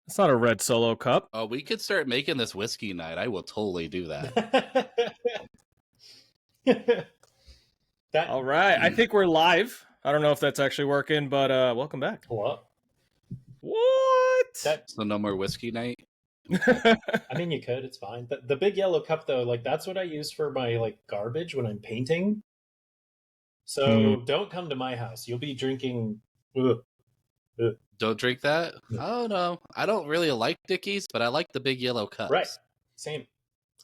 It's not a red Solo cup. Oh, we could start making this whiskey night. I will totally do that. All right. I think we're live. I don't know if that's actually working, but welcome back. What? What? So no more whiskey night? I mean, you could. It's fine. The big yellow cup, though, like that's what I use for my like garbage when I'm painting. So don't come to my house. You'll be drinking. Don't drink that? No. Oh, no. I don't really like Dickies, but I like the big yellow cups. Right. Same.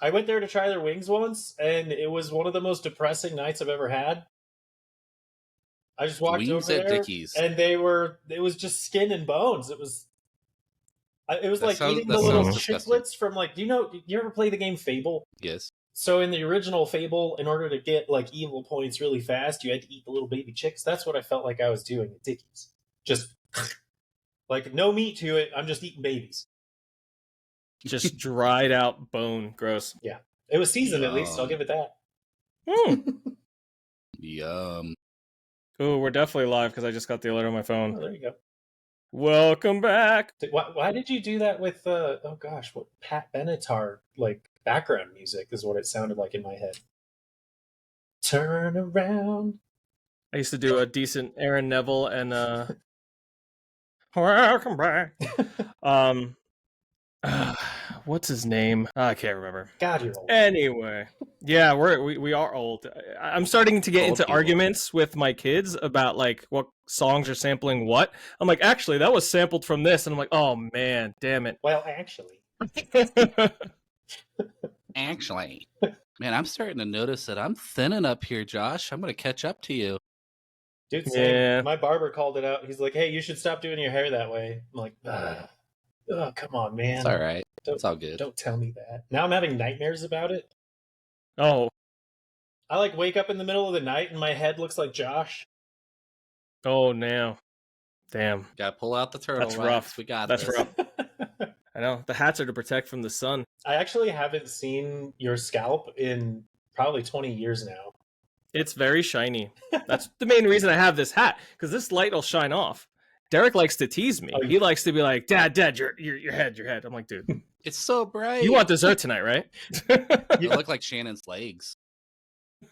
I went there to try their wings once, and it was one of the most depressing nights I've ever had. I just walked Wings over at there, Dickies. and it was just skin and bones. It was That like sounds- eating that the little sounds disgusting. chiclets from like, do you ever play the game Fable? Yes. So in the original Fable, in order to get like evil points really fast, you had to eat the little baby chicks. That's what I felt like I was doing at Dickies. Just like no meat to it. I'm just eating babies. Just dried out bone. Gross. It was seasoned at least. I'll Yum. give it that. Yum. Oh, we're definitely live because I just got the alert on my Oh, phone. there you go. Welcome back. Why did you do that with oh gosh, what Pat Benatar like background music is what it sounded like in my head. Turn around. I used to do a decent Aaron Neville and welcome back. What's his name? I can't remember. God, you're old. Anyway, yeah, we are old. I'm starting to get Old into people. arguments with my kids about like what songs are sampling what. I'm like, actually, that was sampled from this, and I'm like, oh man, damn it. Well, actually. Actually. Man, I'm starting to notice that I'm thinning up here, Josh. I'm going to catch up to you. Dude, same. Yeah. My barber called it out. He's like, hey, you should stop doing your hair that way. I'm like, oh, come on, man. It's all right. Don't, It's all good. Don't tell me that. Now I'm having nightmares about it. Oh, I like wake up in the middle of the night and my head looks like Josh. oh, now, damn, Got to pull out the turtle. That's wax. rough. We got That's this. rough. I know the hats are to protect from the sun. I actually haven't seen your scalp in probably 20 years now. It's very shiny. That's the main reason I have this hat, because this light will shine off. Derek likes to tease me. Oh, He likes to be like, Dad, your head. I'm like, dude, It's so bright. you want dessert tonight, right? You look like Shannon's legs.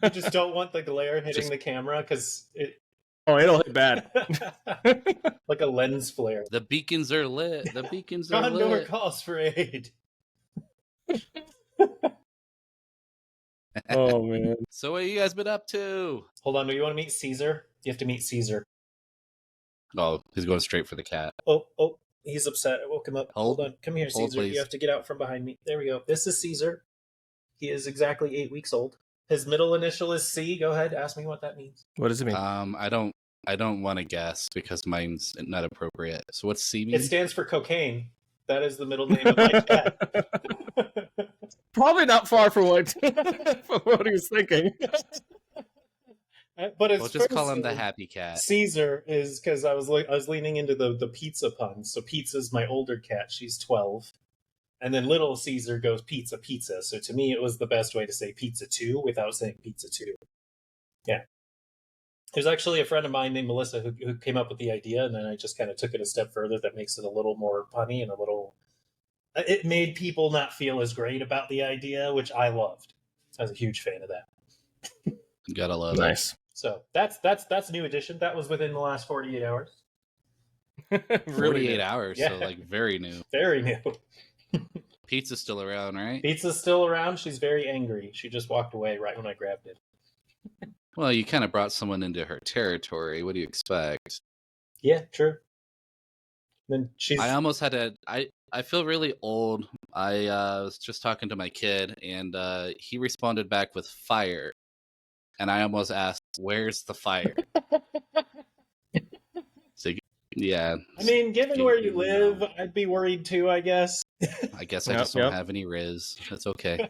You just don't want the glare hitting the camera because it Oh, it'll hit bad. like a lens flare. The beacons are lit. The beacons are Condor lit. calls for aid. Oh man. So what you guys been up to? Hold on, do you want to meet Caesar? You have to meet Caesar. Oh, he's going straight for the cat. Oh, he's upset. I woke him up. Hold on. Come here, Hold, Caesar. please. You have to get out from behind me. There we go. This is Caesar. He is exactly 8 weeks old. His middle initial is C. Go ahead, ask me what that means. What does it mean? I don't want to guess because mine's not appropriate. So what's C mean? It stands for cocaine. That is the middle name of my cat. Probably not far from what from what he was thinking. But it's We'll just call him the happy cat. Caesar is because I was leaning into the pizza puns. So Pizza's my older cat. She's 12. And then little Caesar goes pizza. So to me, it was the best way to say pizza 2 without saying pizza 2. Yeah. There's actually a friend of mine named Melissa who came up with the idea, and then I just kind of took it a step further. That makes it a little more punny and a little... It made people not feel as great about the idea, which I loved. I was a huge fan of that. Gotta love it. Nice. So that's a new addition. That was within the last 48 hours. Really 48 good. hours, Yeah. so like very new. Very new. Pizza's still around, right? Pizza's still around. She's very angry. She just walked away right when I grabbed it. Well, you kind of brought someone into her territory. What do you expect? Yeah, true. Then she's... I almost had to... I feel really old. I was just talking to my kid, and he responded back with fire. And I almost asked, where's the fire? So, yeah. I mean, given where you live, I'd be worried too, I guess. I guess I just don't have any Riz. That's okay.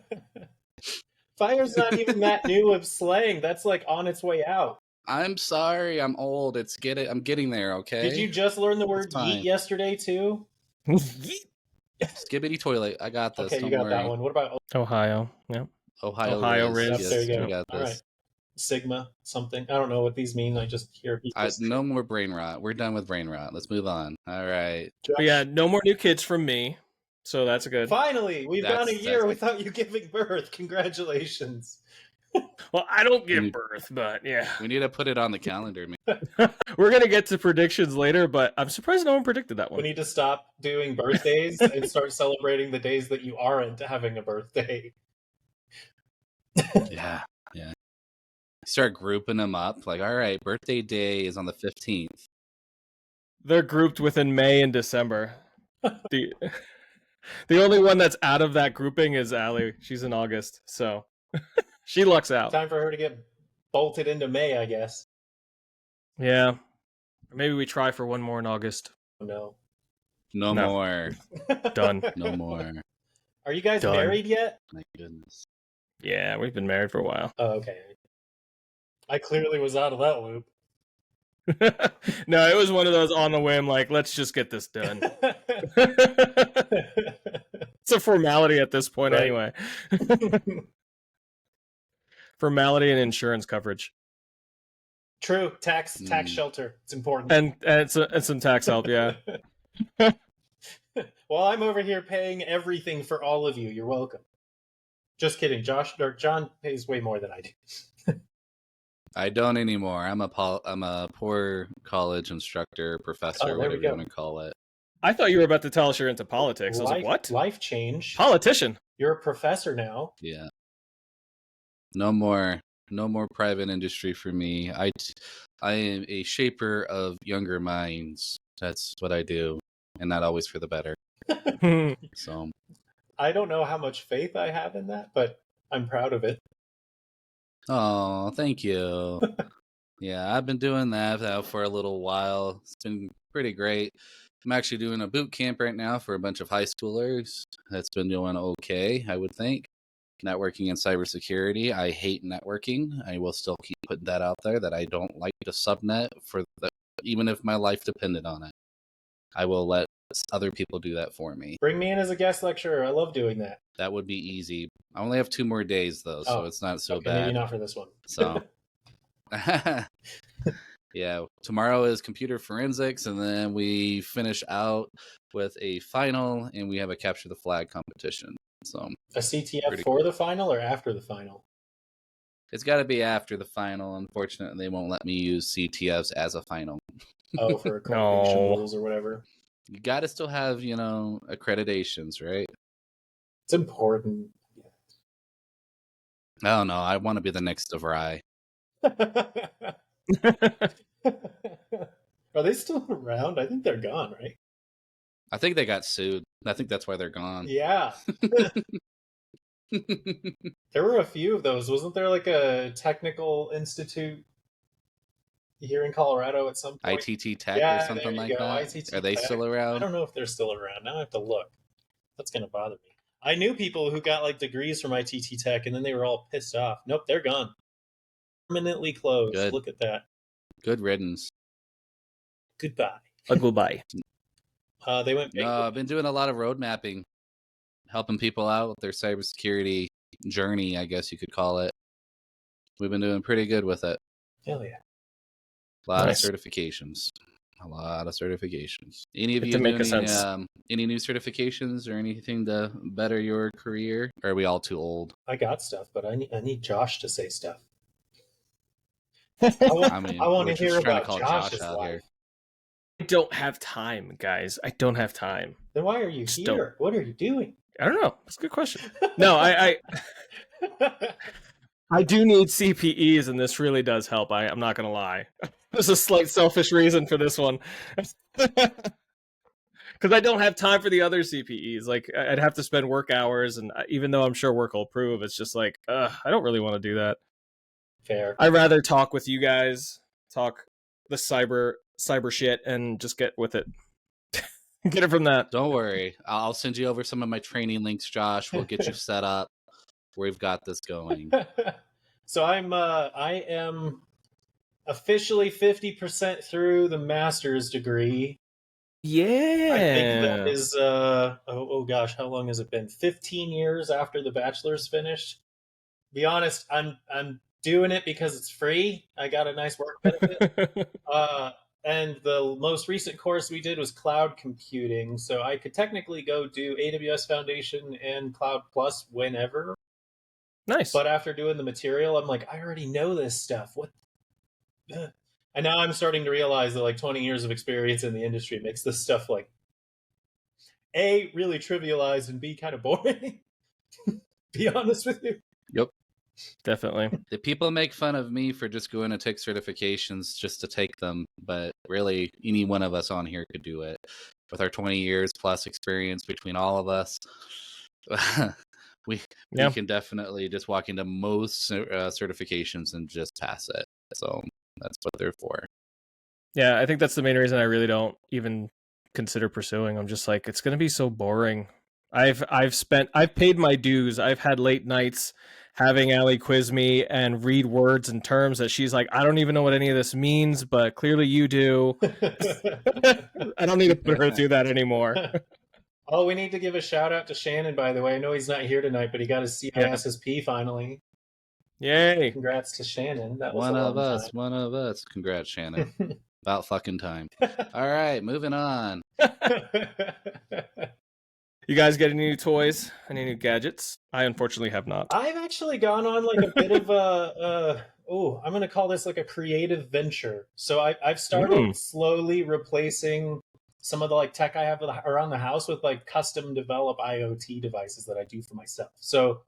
Fire's not even that new of slang. That's like on its way out. I'm sorry, I'm old. I'm getting there, okay? Did you just learn the word It's fine. yeet yesterday too? Skibbity toilet. I got this. Okay, Don't you got worry. that one. What about Ohio. Yep. Ohio Ohio Riz. Riz. Yes, There you go. we got All this. right. sigma something. I don't know what these mean. I just hear people say. No more brain rot. We're done with brain rot. Let's move on. All right. But yeah, no more new kids from me. So that's good. Finally, we've gone a That's- year without you giving birth. Congratulations. Well, I don't give birth, but yeah. We need to put it on the calendar, man. We're going to get to predictions later, but I'm surprised no one predicted that We one. need to stop doing birthdays and start celebrating the days that you aren't having a birthday. Yeah. Start grouping them up. Like, all right, birthday day is on the 15th. They're grouped within May and December. The only one that's out of that grouping is Allie. She's in August, so she lucks out. Time for her to get bolted into May, I guess. Yeah. Maybe we try for one more in August. Oh, no. No more. Done. No more. Are you guys Done. married yet? My goodness. Yeah, we've been married for a while. Oh, okay. I clearly was out of that loop. No, it was one of those on the whim, like, let's just get this done. It's a formality at this point, Right. anyway. Formality and insurance coverage. True. Tax shelter. It's important. And some tax help, yeah. Well, I'm over here paying everything for all of you. You're welcome. Just kidding. John pays way more than I do. I don't anymore. I'm a poor college instructor, professor, there we whatever go. you want to call it. I thought you were about to tell us you're into politics. I was like, what? Life change. Politician. You're a professor now. Yeah. No more private industry for me. I am a shaper of younger minds. That's what I do, and not always for the better. So I don't know how much faith I have in that, but I'm proud of it. oh, thank you. Yeah, I've been doing that now for a little while. It's been pretty great. I'm actually doing a boot camp right now for a bunch of high schoolers. That's been doing okay, I would think. Networking and cybersecurity. I hate networking. I will still keep putting that out there that I don't like to subnet even if my life depended on it. I will let other people do that for me. Bring me in as a guest lecturer. I love doing that. That would be easy. I only have 2 more days though, so it's not so bad. Maybe not for this one. So yeah, tomorrow is computer forensics, and then we finish out with a final, and we have a capture the flag competition. So A CTF Pretty for the final or after the final? it's got to be after the final. Unfortunately, they won't let me use CTFs as a final. Oh, for accreditation No. rules or whatever. You got to still have, accreditations, right? It's important. I don't know. I want to be the next DeVry. Are they still around? I think they're gone, right? I think they got sued. I think that's why they're gone. Yeah. There were a few of those. Wasn't there like a technical institute here in Colorado at some point? ITT Tech Yeah, or something there you like go, that? ITT Are they Tech. still I around? don't know if they're still around. Now I have to look. That's going to bother me. I knew people who got like degrees from ITT Tech and then they were all pissed off. Nope, they're gone. Permanently closed. Good. Look at that. Good riddance. Goodbye. Goodbye. They went No, I've been doing a lot of road mapping, helping people out with their cybersecurity journey, I guess you could call it. We've been doing pretty good with it. Hell yeah. A lot Nice. of certifications. A lot of certifications. Any of Get you to make doing a any new certifications or anything to better your career? Or are we all too old? I got stuff, but I need Josh to say stuff. I I want we're to hear just trying to about call Josh's Josh out life. here. I don't have time, guys. I don't have time. Then why are you Just here? What are you doing? I don't know. That's a good question. No, I do need CPEs, and this really does help. I'm not going to lie. There's a slight selfish reason for this one. Because I don't have time for the other CPEs. Like, I'd have to spend work hours, and even though I'm sure work will approve, it's just like, I don't really want to do that. Fair. I'd rather talk with you guys, talk the cyber shit, and just get with it. Get it from that. Don't worry. I'll send you over some of my training links, Josh. We'll get you set up. We've got this going. So I am officially 50% through the master's degree. Yeah. I think that is oh gosh, how long has it been? 15 years after the bachelor's finished. Be honest, I'm doing it because it's free. I got a nice work benefit. And the most recent course we did was cloud computing. So I could technically go do AWS Foundation and Cloud Plus whenever. Nice. But after doing the material, I'm like, I already know this stuff. What? And now I'm starting to realize that like 20 years of experience in the industry makes this stuff like A, really trivialized, and B, kind of boring. Be honest with you. Yep. Definitely. The people make fun of me for just going to take certifications just to take them, but really, any one of us on here could do it. With our 20 years plus experience between all of us, we can definitely just walk into most certifications and just pass it. So that's what they're for. Yeah, I think that's the main reason I really don't even consider pursuing. I'm just like, it's going to be so boring. I've paid my dues. I've had late nights having Allie quiz me and read words and terms that she's like, I don't even know what any of this means, but clearly you do. I don't need to put her through that anymore. Oh, we need to give a shout out to Shannon, by the way. I know he's not here tonight, but he got his CISSP finally. Yay. Congrats to Shannon. That was one of us. Congrats, Shannon. About fucking time. All right, moving on. You guys get any new toys? Any new gadgets? I unfortunately have not. I've actually gone on like a bit of a I'm going to call this like a creative venture. So I've started slowly replacing some of the like tech I have around the house with like custom developed IoT devices that I do for myself. So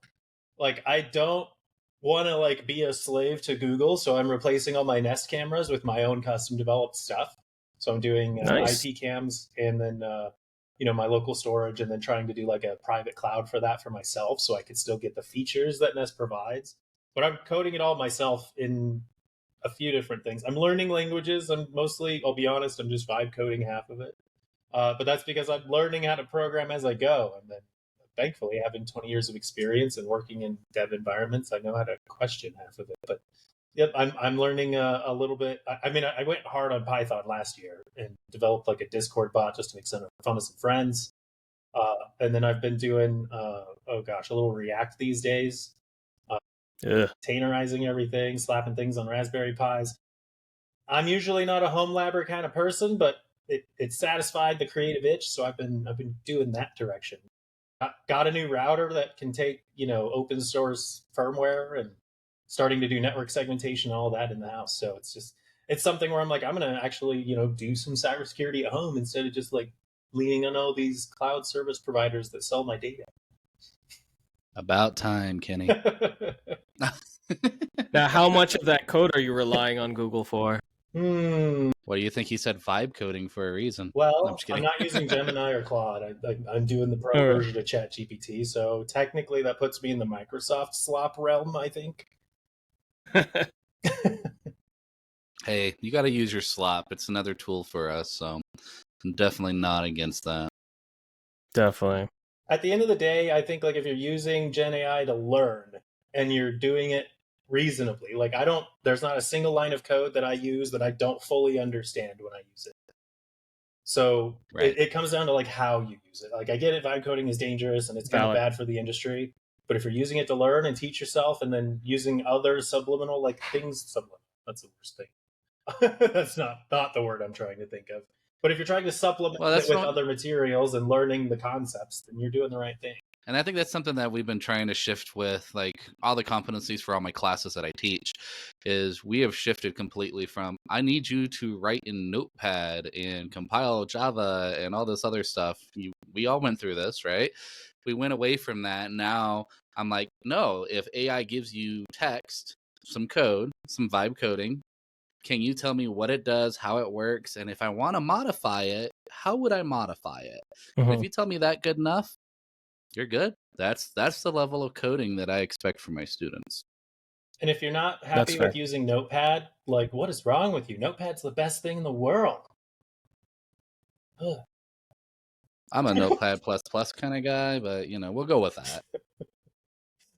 like I don't want to like be a slave to Google, so I'm replacing all my Nest cameras with my own custom developed stuff. So I'm doing IP cams and then my local storage, and then trying to do like a private cloud for that for myself, so I could still get the features that Nest provides. But I'm coding it all myself in a few different things. I'm learning languages. I'll be honest, I'm just vibe coding half of it. But that's because I'm learning how to program as I go. And then thankfully, having 20 years of experience and working in dev environments, I know how to question half of it. But yep, I'm learning a little bit. I mean, I went hard on Python last year and developed like a Discord bot just to make fun of some friends. And then I've been doing, a little React these days. Containerizing everything, slapping things on Raspberry Pis. I'm usually not a home labber kind of person, but it satisfied the creative itch, so I've been doing that direction. Got a new router that can take open source firmware and starting to do network segmentation and all that in the house. So it's something where I'm like, I'm gonna actually do some cybersecurity at home instead of just like leaning on all these cloud service providers that sell my data. About time, Kenny. Now, how much of that code are you relying on Google for? What do you think he said vibe coding for a reason? Well, I'm not using Gemini or Claude. I'm doing the pro version of ChatGPT, so technically that puts me in the Microsoft slop realm, I think. Hey, you got to use your slop. It's another tool for us, so I'm definitely not against that. Definitely. At the end of the day, I think like if you're using Gen AI to learn and you're doing it reasonably, like there's not a single line of code that I use that I don't fully understand when I use it. So it comes down to like how you use it. Like I get it, vibe coding is dangerous and it's kind of bad for the industry. But if you're using it to learn and teach yourself, and then using other subliminal like things, that's the worst thing. That's not the word I'm trying to think of. But if you're trying to supplement it with other materials and learning the concepts, then you're doing the right thing. And I think that's something that we've been trying to shift with like all the competencies for all my classes that I teach, is we have shifted completely from, I need you to write in Notepad and compile Java and all this other stuff. We all went through this, right? We went away from that. Now I'm like, no, if AI gives you text, some code, some vibe coding, can you tell me what it does, how it works? And if I want to modify it, how would I modify it? And if you tell me that good enough, you're good. That's the level of coding that I expect from my students. And if you're not happy with using Notepad, like, what is wrong with you? Notepad's the best thing in the world. Ugh. I'm a Notepad++ kind of guy, but we'll go with that.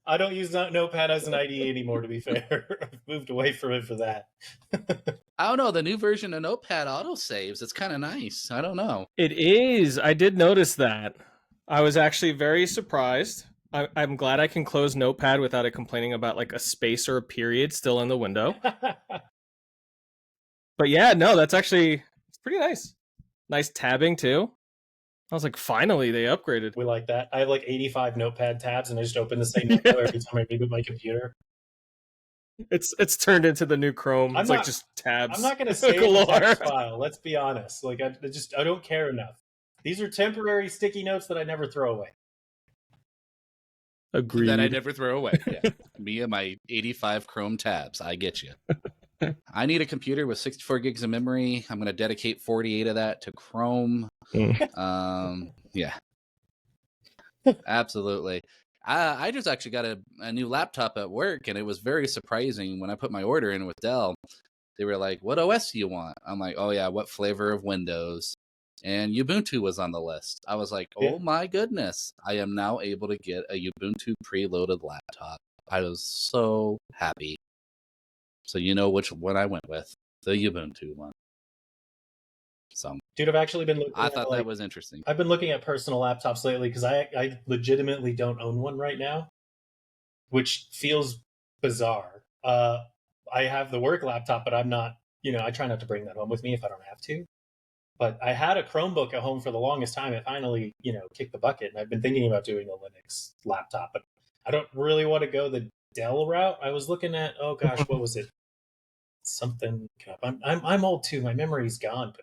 I don't use Notepad as an IDE anymore, to be fair. I've moved away from it for that. I don't know. The new version of Notepad autosaves. It's kind of nice. I don't know. It is. I did notice that. I was actually very surprised. I'm glad I can close Notepad without it complaining about like a space or a period still in the window. But yeah, no, that's actually it's pretty nice. Nice tabbing too. I was like, finally they upgraded. We like that. I have like 85 Notepad tabs, and I just open the same window every time I reboot my computer. It's turned into the new Chrome. It's like just tabs. I'm not going to save a text file. Let's be honest. Like I don't care enough. These are temporary sticky notes that I never throw away. Agreed. That I never throw away. Yeah. Me and my 85 Chrome tabs. I get you. I need a computer with 64 gigs of memory. I'm going to dedicate 48 of that to Chrome. Yeah. Absolutely. I just actually got a new laptop at work, and it was very surprising when I put my order in with Dell. They were like, "What OS do you want?" I'm like, "Oh yeah, what flavor of Windows?" And Ubuntu was on the list. I was like, "Oh my goodness, I am now able to get a Ubuntu preloaded laptop." I was so happy. So you know which one I went with, the Ubuntu one. So, dude, I've actually been looking. I thought that was interesting. I've been looking at personal laptops lately because I legitimately don't own one right now, which feels bizarre. I have the work laptop, but I'm not. I try not to bring that home with me if I don't have to. But I had a Chromebook at home for the longest time. It finally, kicked the bucket, and I've been thinking about doing a Linux laptop, but I don't really want to go the Dell route. I was looking at, oh gosh, what was it? Something. I'm old too. My memory's gone,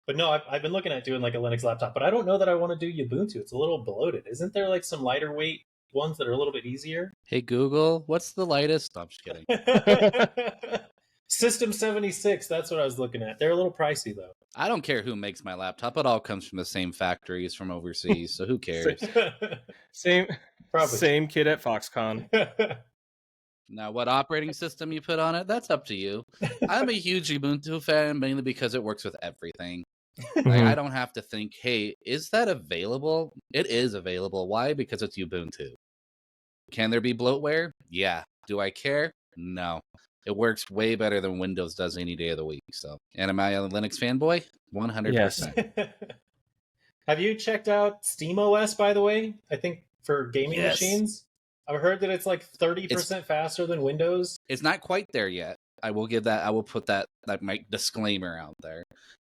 but no, I've been looking at doing like a Linux laptop, but I don't know that I want to do Ubuntu. It's a little bloated. Isn't there like some lighter weight ones that are a little bit easier? Hey Google, what's the lightest? No, I'm just kidding. System 76, that's what I was looking at. They're a little pricey though. I don't care who makes my laptop. It all comes from the same factories from overseas, so who cares? Same kid at Foxconn. Now, what operating system you put on it, that's up to you. I'm a huge Ubuntu fan, mainly because it works with everything. Like, I don't have to think, hey, is that available? It is available. Why? Because it's Ubuntu. Can there be bloatware? Yeah. Do I care? No. It works way better than Windows does any day of the week. So, and am I a Linux fanboy? 100%. Yes. Have you checked out SteamOS, by the way? I think for gaming machines. I've heard that it's like 30% faster than Windows. It's not quite there yet. I will give that. I will put that my disclaimer out there.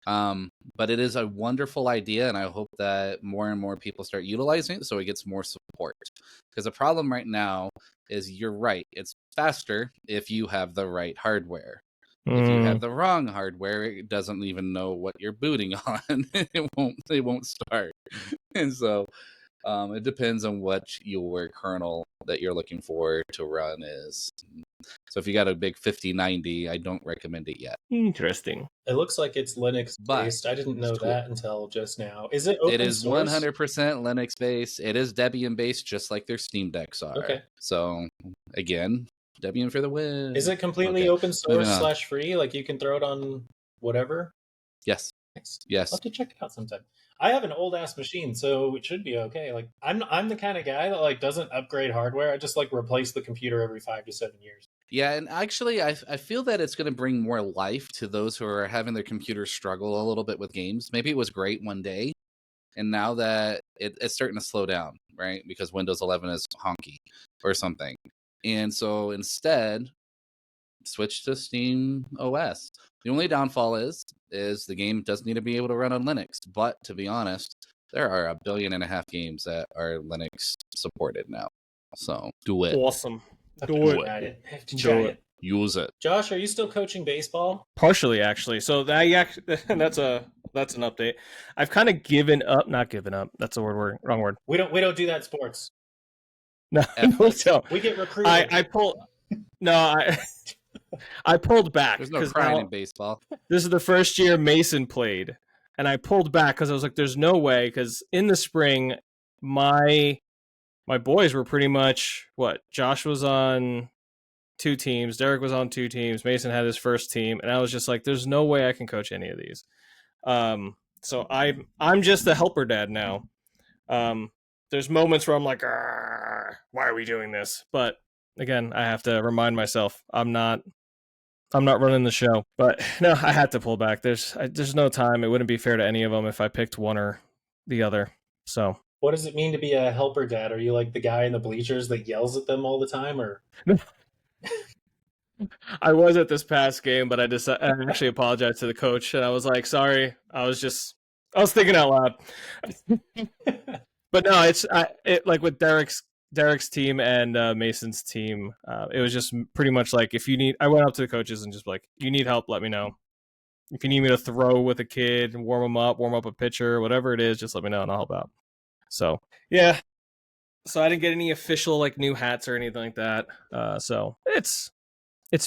But it is a wonderful idea, and I hope that more and more people start utilizing it so it gets more support. Because the problem right now is, you're right, it's faster if you have the right hardware. If you have the wrong hardware, it doesn't even know what you're booting on. It won't start. And so it depends on what your kernel that you're looking for to run is. So if you got a big 5090, I don't recommend it yet. Interesting. It looks like it's Linux based. I didn't know that until just now. Is it open source? 100% Linux based. It is Debian based, just like their Steam Decks are. Okay. So again, Debian for the win. Is it completely open source / free? Like you can throw it on whatever? Yes. Nice. Yes. I'll have to check it out sometime. I have an old ass machine, so it should be okay. Like I'm the kind of guy that like doesn't upgrade hardware. I just like replace the computer every 5 to 7 years. Yeah, and actually I feel that it's going to bring more life to those who are having their computers struggle a little bit with games. Maybe it was great one day, and now that it's starting to slow down, right? Because Windows 11 is honky or something. And so instead, switch to Steam OS. The only downfall is the game does need to be able to run on Linux. But to be honest, there are 1.5 billion games that are Linux supported now. So do it. Awesome. Do it. Have to try it. Use it. Josh, are you still coaching baseball? Partially, actually. So that's an update. I've kind of given up. Not given up. That's the wrong word. We don't do that in sports. No, we get recruited. I pulled back. There's no crying in baseball. This is the first year Mason played, and I pulled back because I was like, "There's no way." Because in the spring, my boys were pretty much what Josh was on 2 teams, Derek was on 2 teams, Mason had his first team, and I was just like, "There's no way I can coach any of these." So I'm just the helper dad now. There's moments where I'm like, "Why are we doing this?" But again, I have to remind myself I'm not running the show. But no, I had to pull back. There's no time. It wouldn't be fair to any of them if I picked one or the other. So What does it mean to be a helper dad? Are you like the guy in the bleachers that yells at them all the time, or? I was at this past game, but I actually apologized to the coach, and I was like, "Sorry, I was thinking out loud." But no, it like with Derek's team and Mason's team, it was just pretty much like if you need, I went up to the coaches and just like, you need help, let me know. If you need me to throw with a kid, warm up a pitcher, whatever it is, just let me know and I'll help out. So yeah, so I didn't get any official like new hats or anything like that. So it's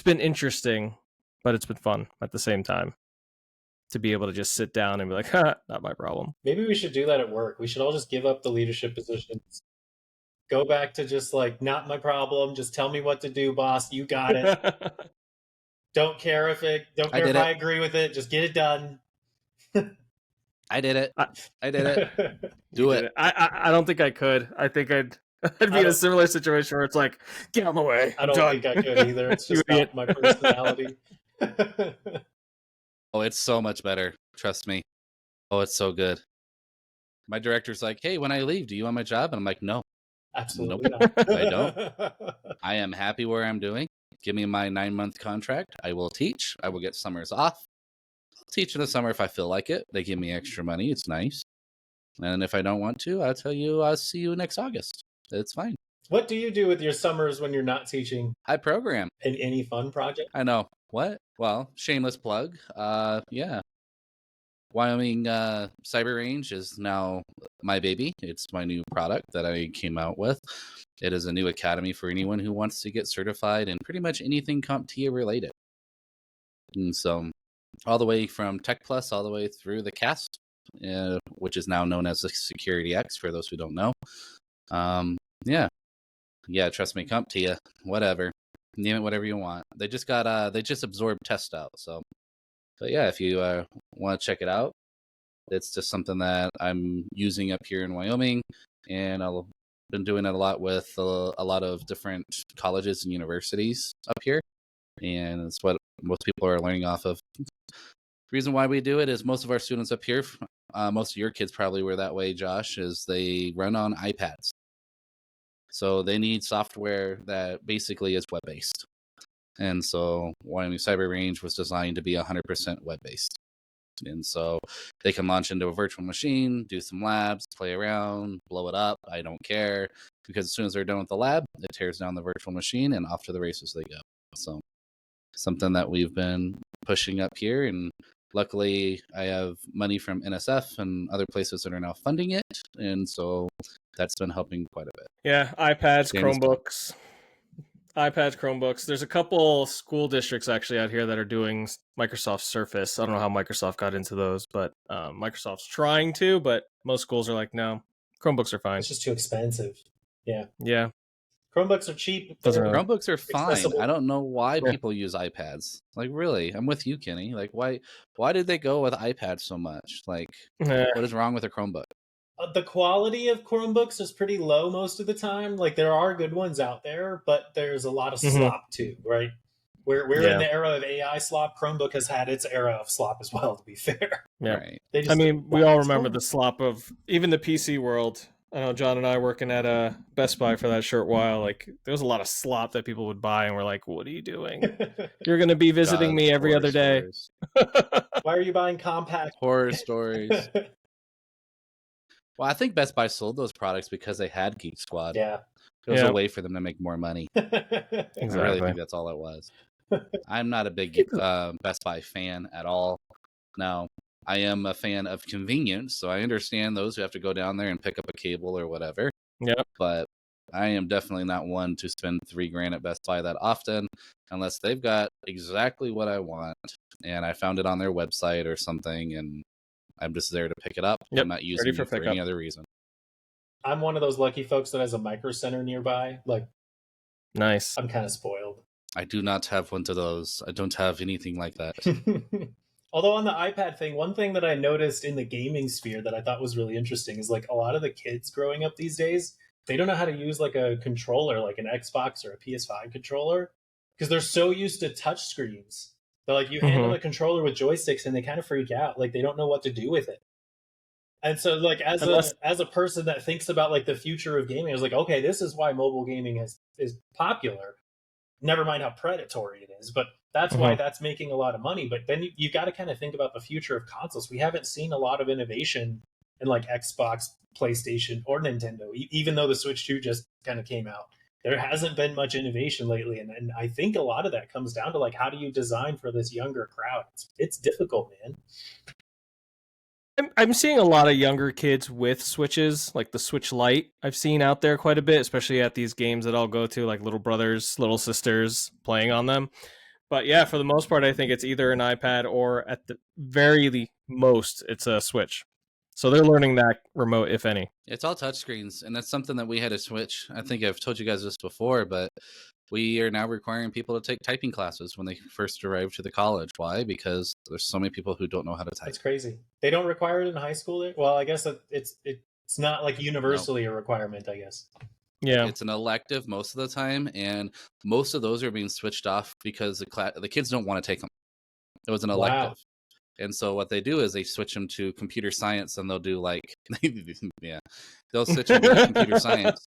been interesting, but it's been fun at the same time to be able to just sit down and be like, ha, not my problem. Maybe we should do that at work. We should all just give up the leadership positions. Go back to just like, not my problem. Just tell me what to do, boss. You got it. Don't care if I agree with it. Just get it done. I did it. I did it. Do it. I don't think I could. I think I'd be in a similar situation where it's like, get out of my way. I don't think I could either. It's just not my personality. Oh, it's so much better. Trust me. Oh, it's so good. My director's like, hey, when I leave, do you want my job? And I'm like, no. Absolutely Nope, not. I don't. I am happy where I'm doing. Give me my 9-month contract. I will teach. I will get summers off. I'll teach in the summer if I feel like it. They give me extra money. It's nice. And if I don't want to, I'll tell you, I'll see you next August. It's fine. What do you do with your summers when you're not teaching? I program. Any fun project? I know. What? Well, shameless plug. Yeah. Wyoming Cyber Range is now my baby. It's my new product that I came out with. It is a new academy for anyone who wants to get certified in pretty much anything CompTIA related. And so all the way from Tech Plus all the way through the CAST, which is now known as the Security X for those who don't know. Yeah, trust me, CompTIA, whatever. Name it whatever you want. They just absorbed test out. So, but yeah, if you want to check it out, it's just something that I'm using up here in Wyoming, and I've been doing it a lot with a lot of different colleges and universities up here, and it's what most people are learning off of. The reason why we do it is most of our students up here, most of your kids probably were that way, Josh, is they run on iPads. So they need software that basically is web-based. And so Wyoming Cyber Range was designed to be 100% web-based. And so they can launch into a virtual machine, do some labs, play around, blow it up. I don't care, because as soon as they're done with the lab, it tears down the virtual machine and off to the races they go. So something that we've been pushing up here, and luckily I have money from NSF and other places that are now funding it, and so that's been helping quite a bit. Yeah, iPads, Chromebooks. There's a couple school districts actually out here that are doing Microsoft Surface. I don't know how Microsoft got into those, but Microsoft's trying to, but most schools are like, no, Chromebooks are fine. It's just too expensive. Yeah. Yeah. Chromebooks are cheap. Chromebooks are fine. Accessible. I don't know why people use iPads. Like, really, I'm with you, Kenny. Like, why did they go with iPads so much? Like, what is wrong with a Chromebook? The quality of Chromebooks is pretty low most of the time. Like, there are good ones out there, but there's a lot of slop too, right? We're in the era of AI slop. Chromebook has had its era of slop as well, to be fair. Yeah. Right. I mean, we all remember the slop of even the PC world. I know John and I working at Best Buy for that short while. Like, there was a lot of slop that people would buy, and we're like, "What are you doing? You're going to be visiting me every other day." Why are you buying compact horror stories? Well, I think Best Buy sold those products because they had Geek Squad. Yeah. It was a way for them to make more money. Exactly. I really think that's all it was. I'm not a big Best Buy fan at all. No, I am a fan of convenience, so I understand those who have to go down there and pick up a cable or whatever. Yep. But I am definitely not one to spend $3,000 at Best Buy that often, unless they've got exactly what I want, and I found it on their website or something, and I'm just there to pick it up. Yep. I'm not using it for any other reason. I'm one of those lucky folks that has a Micro Center nearby. Like, nice. I'm kind of spoiled. I do not have one of those. I don't have anything like that. Although on the iPad thing, one thing that I noticed in the gaming sphere that I thought was really interesting is like a lot of the kids growing up these days, they don't know how to use like a controller, like an Xbox or a PS5 controller, because they're so used to touch screens. They're like, you handle a controller with joysticks and they kind of freak out. Like, they don't know what to do with it. And so, like, as a person that thinks about like the future of gaming, I was like, okay, this is why mobile gaming is popular. Never mind how predatory it is, but that's why that's making a lot of money. But then you got to kind of think about the future of consoles. We haven't seen a lot of innovation in like Xbox, PlayStation, or Nintendo, even though the Switch 2 just kind of came out. There hasn't been much innovation lately, and I think a lot of that comes down to like, how do you design for this younger crowd? It's difficult, man. I'm seeing a lot of younger kids with Switches, like the Switch Lite. I've seen out there quite a bit, especially at these games that I'll go to, like little brothers, little sisters playing on them. But yeah, for the most part, I think it's either an iPad or at the very most, it's a Switch. So they're learning that remote, if any. It's all touchscreens, and that's something that we had to switch. I think I've told you guys this before, but we are now requiring people to take typing classes when they first arrive to the college. Why? Because there's so many people who don't know how to type. That's crazy. They don't require it in high school. Well, I guess it's not like universally a requirement, I guess. Yeah, it's an elective most of the time, and most of those are being switched off because the kids don't want to take them. It was an elective. Wow. And so what they do is they switch them to computer science, and they'll do like, yeah, they'll switch them to computer science.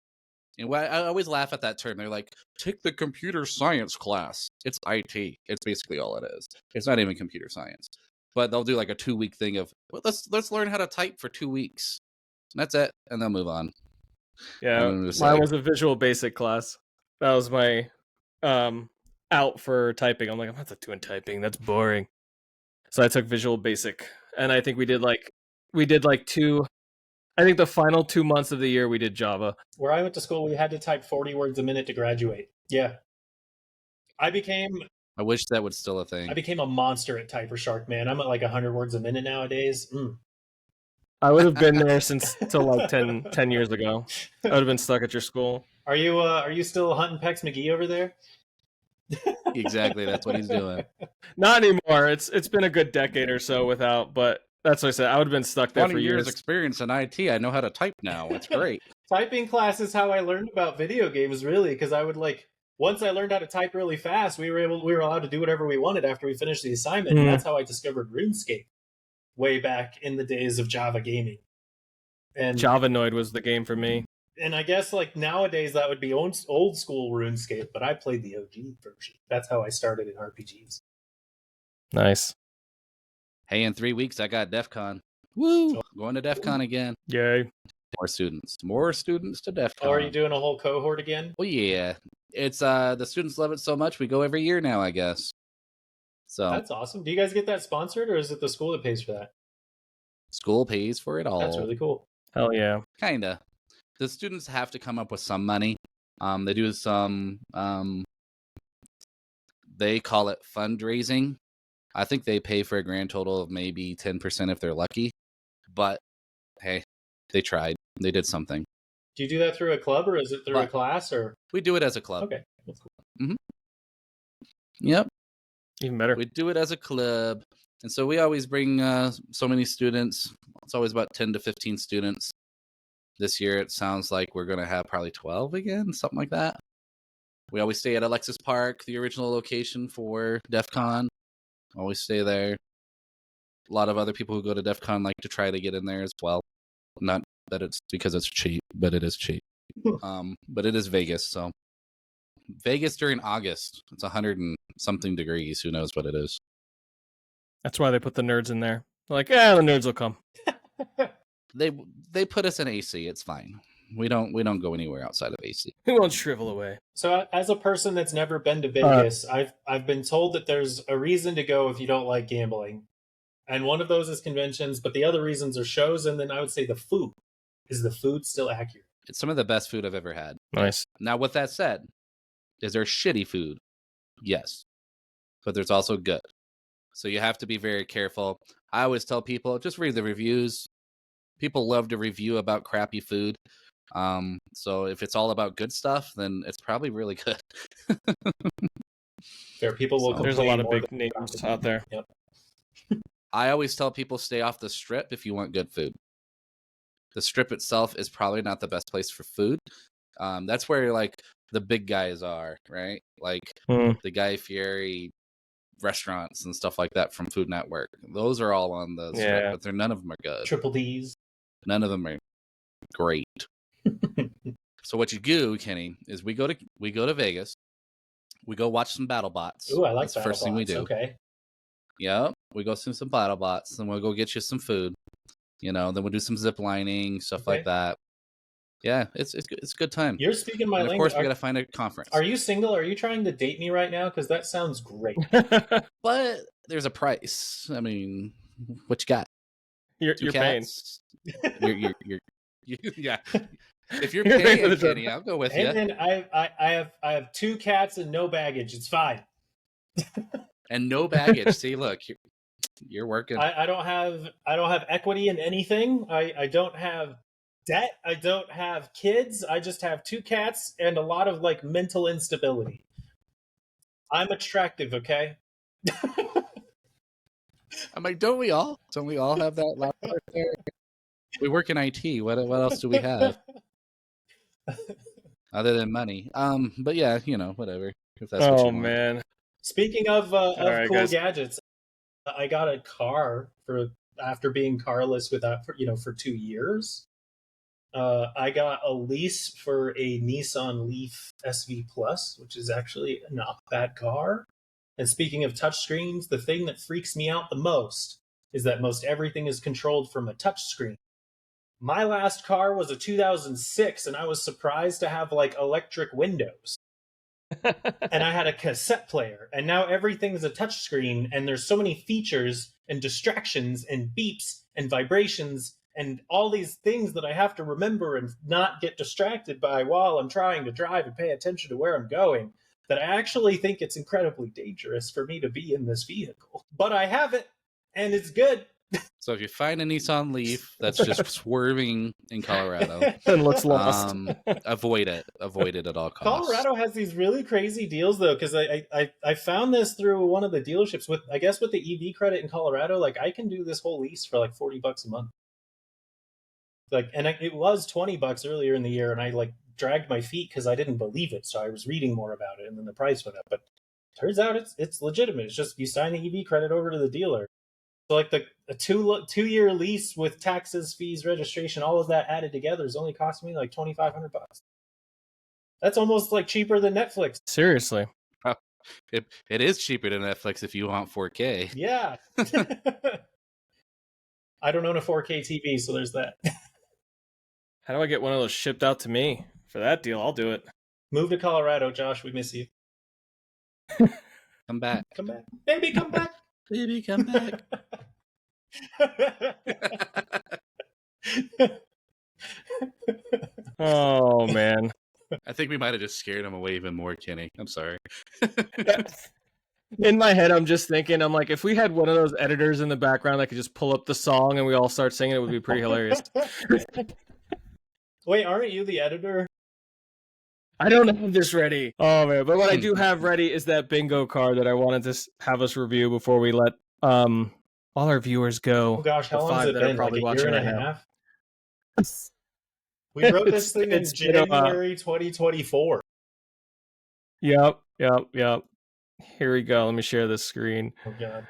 And I always laugh at that term. They're like, take the computer science class. It's IT. It's basically all it is. It's not even computer science. But they'll do like a 2-week thing of, well, let's learn how to type for 2 weeks. And that's it. And they'll move on. Yeah, mine was a Visual Basic class. That was my out for typing. I'm like, I'm not doing typing. That's boring. So I took Visual Basic, and I think we did like 2. I think the final 2 months of the year we did Java. Where I went to school, we had to type 40 words a minute to graduate. Yeah, I wish that was still a thing. I became a monster at Typer Shark, man. I'm at like 100 words a minute nowadays. I would have been there till like 10 years ago. I would have been stuck at your school. Are you still hunting Pex McGee over there? Exactly, that's what he's doing. Not anymore. It's been a good decade or so without, but that's what I said. I would have been stuck there for years. Experience in IT. I know how to type now. It's great. Typing class is how I learned about video games, really, because I would once I learned how to type really fast, we were allowed to do whatever we wanted after we finished the assignment. And that's how I discovered RuneScape way back in the days of Java gaming. And Javanoid was the game for me. And I guess like nowadays that would be old school RuneScape, but I played the OG version. That's how I started in RPGs. Nice. Hey, in 3 weeks I got Defcon. Woo! Going to Defcon again. Yay. More students to Defcon. Oh, are you doing a whole cohort again? Well, yeah. It's the students love it so much we go every year now, I guess. So that's awesome. Do you guys get that sponsored, or is it the school that pays for that? School pays for it all. That's really cool. Hell yeah. Kinda. The students have to come up with some money. They do some they call it fundraising. I think they pay for a grand total of maybe 10% if they're lucky. But hey, they tried. They did something. Do you do that through a club, or is it through a class? Or we do it as a club. Okay, that's cool. Mm-hmm. Yep. Even better. We do it as a club. And so we always bring so many students. It's always about 10 to 15 students. This year, it sounds like we're going to have probably 12 again, something like that. We always stay at Alexis Park, the original location for Defcon. Always stay there. A lot of other people who go to Defcon like to try to get in there as well. Not that it's because it's cheap, but it is cheap. But it is Vegas, so Vegas during August. It's 100 and something degrees. Who knows what it is? That's why they put the nerds in there. They're like, the nerds will come. They put us in AC. It's fine. We don't go anywhere outside of AC. We won't shrivel away. So as a person that's never been to Vegas, I've been told that there's a reason to go if you don't like gambling. And one of those is conventions, but the other reasons are shows, and then I would say the food. Is the food still accurate? It's some of the best food I've ever had. Nice. Now, with that said, is there shitty food? Yes. But there's also good. So you have to be very careful. I always tell people, just read the reviews. People love to review about crappy food. So if it's all about good stuff, then it's probably really good. There's a lot of big names out there. Yep. I always tell people stay off the strip if you want good food. The strip itself is probably not the best place for food. That's where like the big guys are, right? Like the Guy Fieri restaurants and stuff like that from Food Network. Those are all on the strip, but none of them are good. Triple D's. None of them are great. So what you do, Kenny, is we go to Vegas. We go watch some battle bots. Ooh, I like That's the battle first thing we bots. do. Okay. Yep. We go see some battle bots, and we'll go get you some food. Then we'll do some zip lining, stuff like that. Yeah, it's a good time. You're speaking my And of language. course, we got to find a conference. Are you single? Are you trying to date me right now? Because that sounds great. But there's a price. I mean, what you got? You're paying. You're yeah. If you're paying, Kenny, I'll go with you. And I have 2 cats and no baggage. It's fine. And no baggage. See, look, you're working. I don't have equity in anything. I don't have debt. I don't have kids. I just have 2 cats and a lot of like mental instability. I'm attractive, okay? I'm like, don't we all have that last part there? We work in IT. What else do we have other than money? But yeah, whatever. If that's what you want. Man. Speaking of right, cool guys. gadgets, I got a car after being carless for 2 years. I got a lease for a Nissan Leaf SV Plus, which is actually not a bad car. And speaking of touchscreens, the thing that freaks me out the most is that most everything is controlled from a touchscreen. My last car was a 2006, and I was surprised to have like electric windows. And I had a cassette player, and now everything's a touchscreen, and there's so many features and distractions and beeps and vibrations and all these things that I have to remember and not get distracted by while I'm trying to drive and pay attention to where I'm going, that I actually think it's incredibly dangerous for me to be in this vehicle. But I have it, and it's good. So if you find a Nissan Leaf that's just swerving in Colorado and looks lost, avoid it at all costs. Colorado has these really crazy deals though, because I found this through one of the dealerships with the EV credit in Colorado. Like I can do this whole lease for like $40 a month. It was $20 earlier in the year, and I like dragged my feet because I didn't believe it. So I was reading more about it, and then the price went up. But turns out it's legitimate. It's just you sign the EV credit over to the dealer. So like a 2-year lease with taxes, fees, registration, all of that added together is only costing me like $2,500. That's almost like cheaper than Netflix. Seriously. It is cheaper than Netflix if you want 4K. Yeah. I don't own a 4K TV, so there's that. How do I get one of those shipped out to me? For that deal, I'll do it. Move to Colorado, Josh. We miss you. Come back. Come back. Baby, come back. Baby, come back. Oh, man. I think we might have just scared him away even more, Kenny. I'm sorry. In my head, I'm just thinking, I'm like, if we had one of those editors in the background that could just pull up the song and we all start singing, it would be pretty hilarious. Wait, aren't you the editor? I don't have this ready. Oh, man. But what I do have ready is that bingo card that I wanted to have us review before we let all our viewers go. Oh, gosh, how long has it been? Like a year and a half? We wrote this thing in January 2024. Yep. Here we go. Let me share this screen. Oh, God.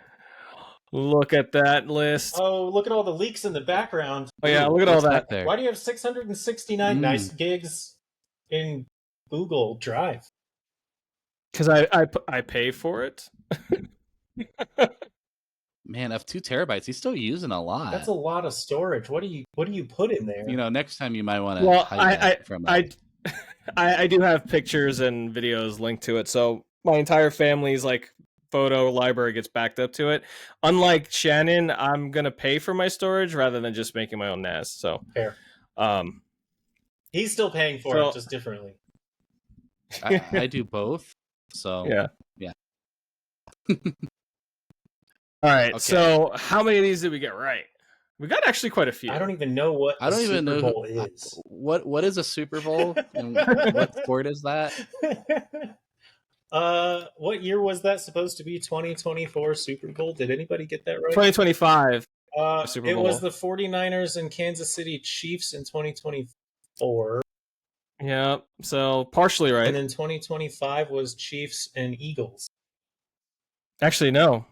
Look at that list. Oh, look at all the leaks in the background. Oh, yeah, look at all that. There? Why do you have 669 nice gigs in Google Drive? Because I pay for it. Man, of 2 terabytes, he's still using a lot. That's a lot of storage. What do you put in there? Next time you might want to hide that from us. I do have pictures and videos linked to it, so my entire family's like photo library gets backed up to it. Unlike Shannon, I'm gonna pay for my storage rather than just making my own NAS. So fair. He's still paying for it, just differently. I do both. So yeah. All right. Okay. So how many of these did we get right? We got actually quite a few. I don't even know what I don't even Super know Bowl is. What is a Super Bowl and what sport is that? What year was that supposed to be? 2024 Super Bowl? Did anybody get that right? 2025. Super Bowl. It was the 49ers and Kansas City Chiefs in 2024. Yeah, so partially right. And then 2025 was Chiefs and Eagles. Actually, no.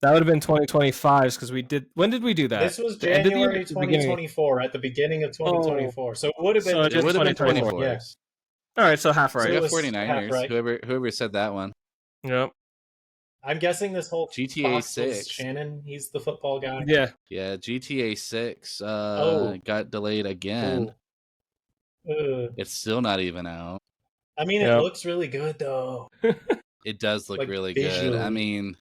That would have been 2025's because we did. When did we do that? This was The end of the year or January the beginning? 2024, at the beginning of 2024. So it would have been So the it It would have been 2024. 24. Yeah. All right, so half So right. we it got was 49ers. half right. Whoever said that one. Yep. I'm guessing this whole GTA Fox was 6. Shannon. He's the football guy. Yeah. Yeah, GTA 6 Oh. got delayed again. Ooh. It's still not even out. I mean, it Yep. looks really good though. It does look Like, really good. I visually. mean,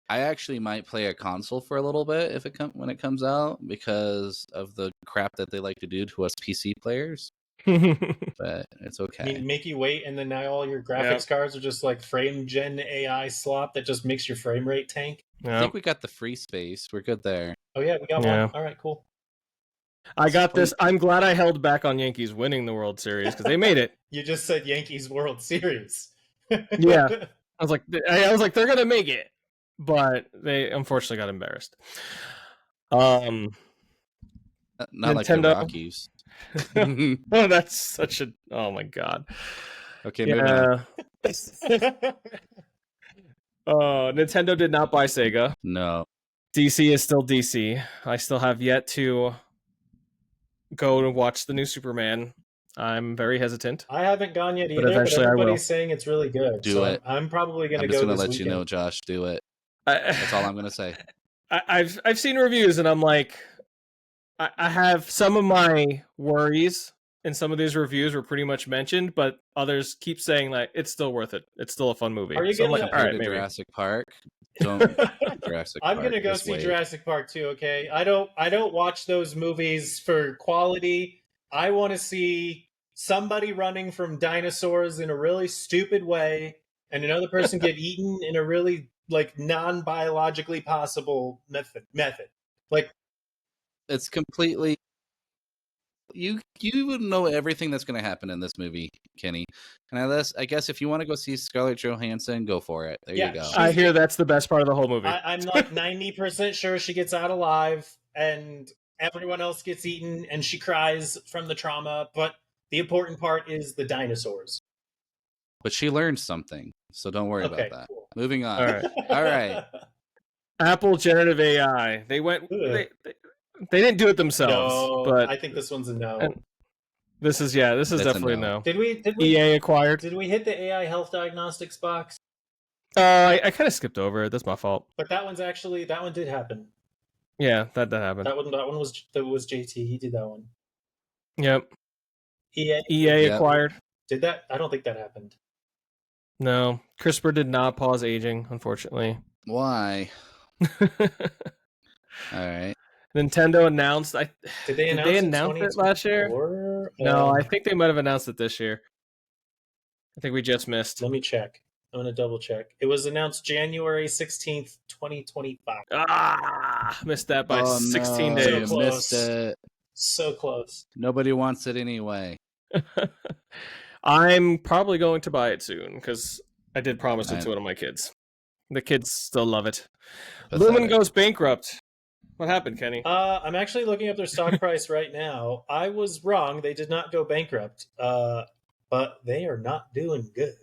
I actually might play a console for a little bit if when it comes out because of the crap that they like to do to us PC players. But it's I okay. mean, make you wait, and then now all your graphics cards are just like frame gen AI slop that just makes your frame rate tank. I think we got the free space. We're good there. Oh yeah, we got Yeah. one. All right, cool. I got this. I'm glad I held back on Yankees winning the World Series because they made it. You just said Yankees World Series. Yeah. I was like, they're gonna make it, but they unfortunately got embarrassed. Not like the Nintendo. Rockies. Oh, that's such a. Oh my god. Okay, moving on. Nintendo did not buy Sega. No. DC is still DC. I still have yet to go to watch the new Superman. I'm very hesitant. I haven't gone yet But either, but eventually I will. everybody's saying it's really good. Do so it. I'm probably going I'm to just go gonna this let weekend. you know, Josh. Do it. That's That's all I'm gonna say. I've seen reviews and I'm like, I have some of my worries, and some of these reviews were pretty much mentioned, but others keep saying like it's still worth it. It's still a fun movie. Are you so I'm gonna- like, all right, to maybe. Jurassic Park. Don't Jurassic I'm Park. gonna go Just see wait. Jurassic Park too. Okay, I don't watch those movies for quality. I want to see somebody running from dinosaurs in a really stupid way, and another person get eaten in a really like non-biologically possible method. Like, It's completely. You would know everything that's going to happen in this movie, Kenny. And I guess if you want to go see Scarlett Johansson, go for it. There Yeah, you go. I hear that's the best part of the whole movie. I'm like 90% sure she gets out alive, and everyone else gets eaten, and she cries from the trauma. But the important part is the dinosaurs. But she learned something, so don't worry Okay, about that. cool. Moving on. All right. All right. Apple generative AI. They went. They didn't do it themselves, No, but I think this one's a no. and this is This is That's a definitely no. no. Did we EA acquired. did we hit the AI health diagnostics box? I kind of skipped over it. That's my fault. But that one did happen. Yeah, that happened. That one was JT. He did that one. Yep. EA Yep. acquired. did that. I don't think that happened. No, CRISPR did not pause aging, unfortunately. Why? All right. Nintendo announced. Did they announce, it last year? No, I think they might have announced it this year. I think we just missed. Let me check. I'm gonna double check. It was announced January 16th, 2025. Missed that by Oh, 16 no, So days. you close. missed it. So close. Nobody wants it anyway. I'm probably going to buy it soon because I did promise it I- to one of my kids. The kids still love it. Pathetic. Lumen goes bankrupt. What happened, Kenny? I'm actually looking up their stock price right now. I was wrong. They did not go bankrupt. But they are not doing good.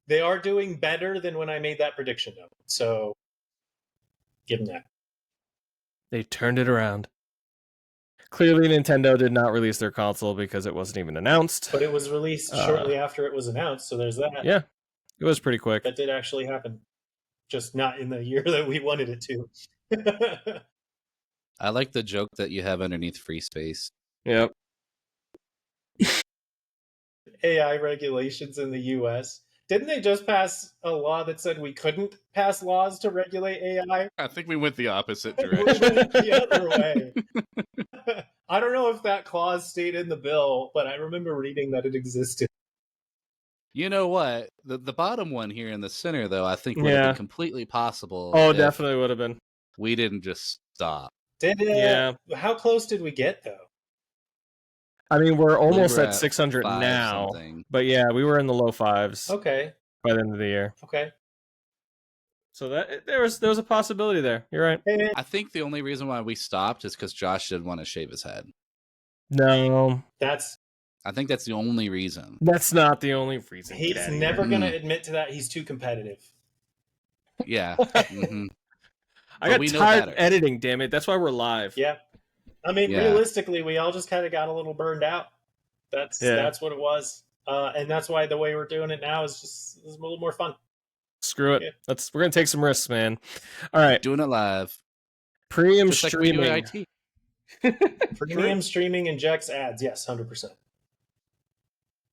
They are doing better than when I made that prediction, though. So, give them that. They turned it around. Clearly, Nintendo did not release their console because it wasn't even announced. But it was released shortly after it was announced, so there's that. Yeah, it was pretty quick. That did actually happen. Just not in the year that we wanted it to. I like the joke that you have underneath free space. Yep. AI regulations in the US. Didn't they just pass a law that said we couldn't pass laws to regulate AI? I think we went the opposite We went the other way. I don't know if that clause stayed in the bill, but I remember reading that it existed. You know what? The bottom one here in the center, though, I think would have been completely possible. Oh, if definitely would have been. We didn't just stop. Did it? Yeah. How close did we get, though? I mean, we're almost were at at 600 5 now. something. But yeah, we were in the low fives Okay. by the end of the year. Okay. So that there was a possibility there. You're right. Hey, I think the only reason why we stopped is because Josh didn't want to shave his head. No, I think that's the only reason. that's not the only reason. he's Get outta never here. going to admit to that. He's too competitive. Yeah. hmm I But got we know tired of better. editing, damn it. That's why we're live. Yeah. I mean, Yeah. realistically, we all just kind of got a little burned out. That's what it was. And that's why the way we're doing it now is a little more fun. Screw it. Yeah. We're gonna take some risks, man. All right. Doing it live. Premium Just like we do streaming. IT. Premium streaming injects ads. Yes, 100%.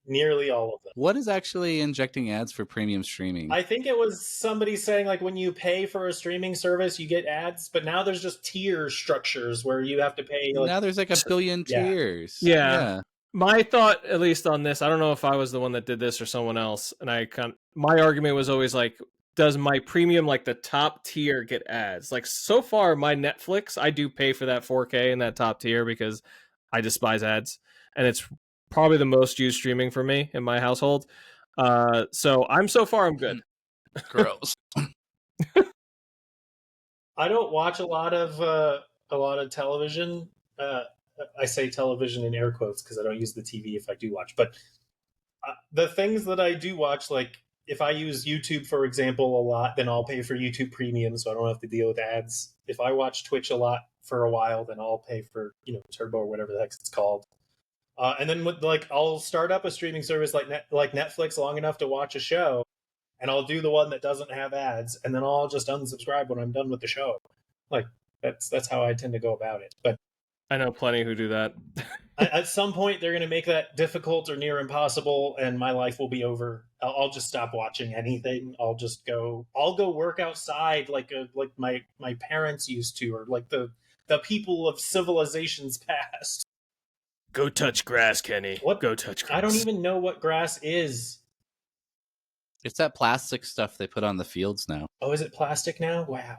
Nearly all of them. What is actually injecting ads for premium streaming? I think it was somebody saying like when you pay for a streaming service, you get ads, but now there's just tier structures where you have to pay. Like, now there's like a billion Yeah. tiers. Yeah. My thought, at least on this, I don't know if I was the one that did this or someone else, and my argument was always like, does my premium, like the top tier, get ads? Like, so far, my Netflix, I do pay for that 4K in that top tier because I despise ads, and it's probably the most used streaming for me in my household. So I'm good. Gross. I don't watch a lot of television. I say television in air quotes because I don't use the TV if I do watch. But the things that I do watch, like if I use YouTube, for example, a lot, then I'll pay for YouTube Premium so I don't have to deal with ads. If I watch Twitch a lot for a while, then I'll pay for Turbo or whatever the heck it's called. And then I'll start up a streaming service like Netflix long enough to watch a show, and I'll do the one that doesn't have ads, and then I'll just unsubscribe when I'm done with the show. Like that's how I tend to go about it. But I know plenty who do that. at some point, they're going to make that difficult or near impossible, and my life will be over. I'll just stop watching anything. I'll go work outside like my parents used to, or like the people of civilizations past. Go touch grass, Kenny. What? Go touch grass. I don't even know what grass is. It's that plastic stuff they put on the fields now. Oh, is it plastic now? Wow.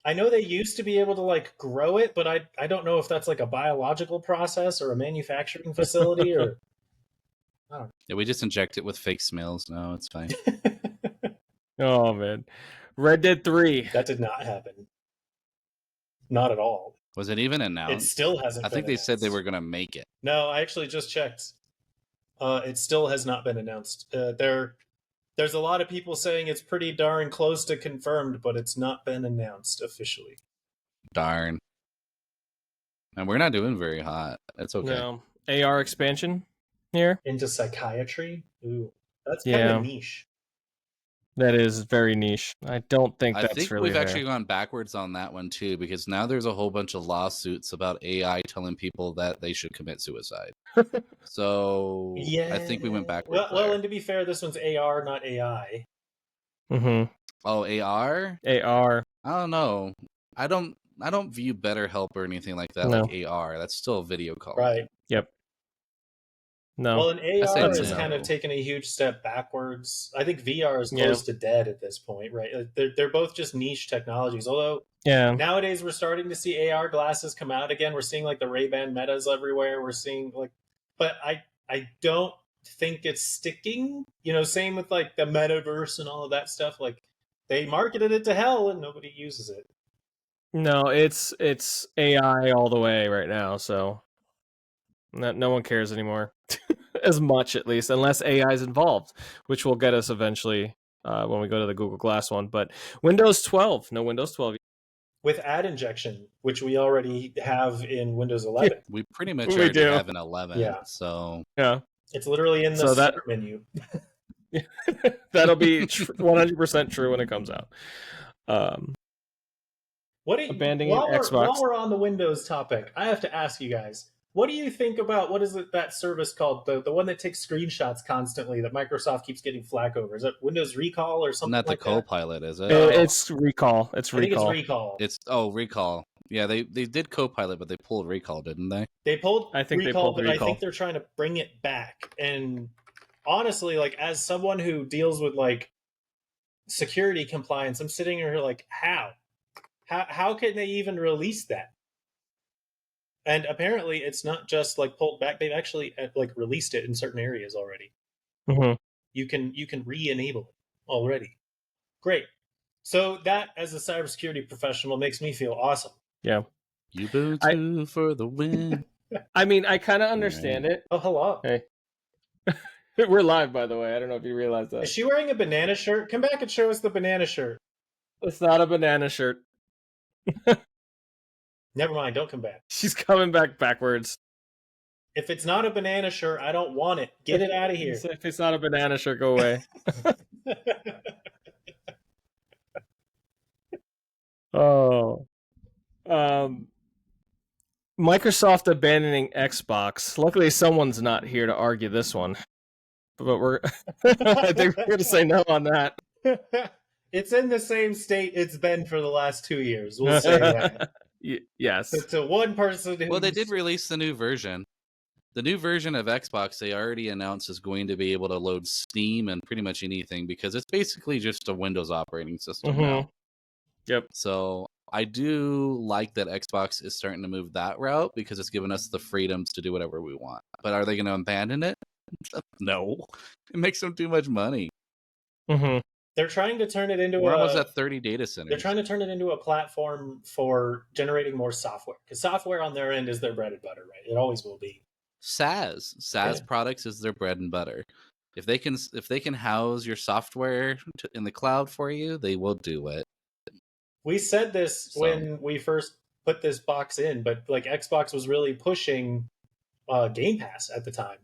I know they used to be able to like grow it, but I don't know if that's like a biological process or a manufacturing facility or I don't know. Yeah, we just inject it with fake smells. No, it's fine. Oh man. Red Dead 3. That did not happen. Not at all. Was it even It announced? still hasn't I think been they said they announced. were going to make it. No, I actually just checked. It still has not been announced. There's a lot of people saying it's pretty darn close to confirmed, but it's not been announced officially. Darn. And we're not doing very hot. That's okay. No. AR expansion here. Into psychiatry? Ooh, that's kind Yeah. of niche. That is very niche. I don't think I that's think really we've there. actually gone backwards on that one too, because now there's a whole bunch of lawsuits about AI telling people that they should commit suicide. So Yeah. I think we went backwards. Well, and to be fair, this one's AR, not AI. Mm-hmm. Oh, AR? AR. I don't know. I don't view BetterHelp or anything like that No. like AR. That's still a video call. Right. Yep. No. Well, and say AR no. has kind of taken a huge step backwards. I think VR is close to dead at this point, right? They're both just niche technologies. Although Yeah. nowadays we're starting to see AR glasses come out again. We're seeing like the Ray-Ban Metas everywhere. We're seeing but I don't think it's sticking. Same with like the metaverse and all of that stuff. Like they marketed it to hell and nobody uses it. No, it's AI all the way right now, so no one cares anymore. As much, at least, unless AI is involved, which will get us eventually when we go to the Google Glass one. But Windows 12, no Windows 12. With ad injection, which we already have in Windows 11. We pretty much We already do. have an 11. Yeah. So Yeah. It's literally in the So that- start menu. That'll be 100% true when it comes out. What do you, Abandoning while Xbox. we're on the Windows topic, I have to ask you guys, what do you think about, what is it, that service called? The one that takes screenshots constantly that Microsoft keeps getting flack over. Is it Windows Recall or something not the like that? Copilot, is it? It's Recall. It's I think it's Recall. Recall. It's Recall. Yeah, they did Copilot, but they pulled Recall, didn't they? They pulled I think they Recall, pulled but I Recall. think they're trying to bring it back. And honestly, like as someone who deals with like security compliance, I'm sitting here like, how can they even release that? And apparently, it's not just like pulled back. They've actually like released it in certain areas already. Mm-hmm. You can re-enable it already. Great. So that, as a cybersecurity professional, makes me feel awesome. Yeah. Ubuntu for the win. I mean, I kind of understand it. Oh, hello. Hey. We're live, by the way. I don't know if you realize that. Is she wearing a banana shirt? Come back and show us the banana shirt. It's not a banana shirt. Never mind, don't come back. She's coming back backwards. If it's not a banana shirt, I don't want it. Get it out of here. If it's not a banana shirt, go away. Oh. Microsoft abandoning Xbox. Luckily, someone's not here to argue this one. But we're I think we're going to say no on that. It's in the same state it's been for the last 2 years. We'll say that. Yes. To one person who's... Well, they did release the new version. The new version of Xbox, they already announced is going to be able to load Steam and pretty much anything because it's basically just a Windows operating system now. Yep. So I do like that Xbox is starting to move that route because it's given us the freedoms to do whatever we want. But are they going to abandon it? No. It makes them too much money. They're trying to turn it into We're almost at 30 data centers. They're trying to turn it into a platform for generating more software. Because software on their end is their bread and butter, right? It always will be. SaaS products is their bread and butter. If they can house your software in the cloud for you, they will do it. We said this when we first put this box in, but like Xbox was really pushing Game Pass at the time.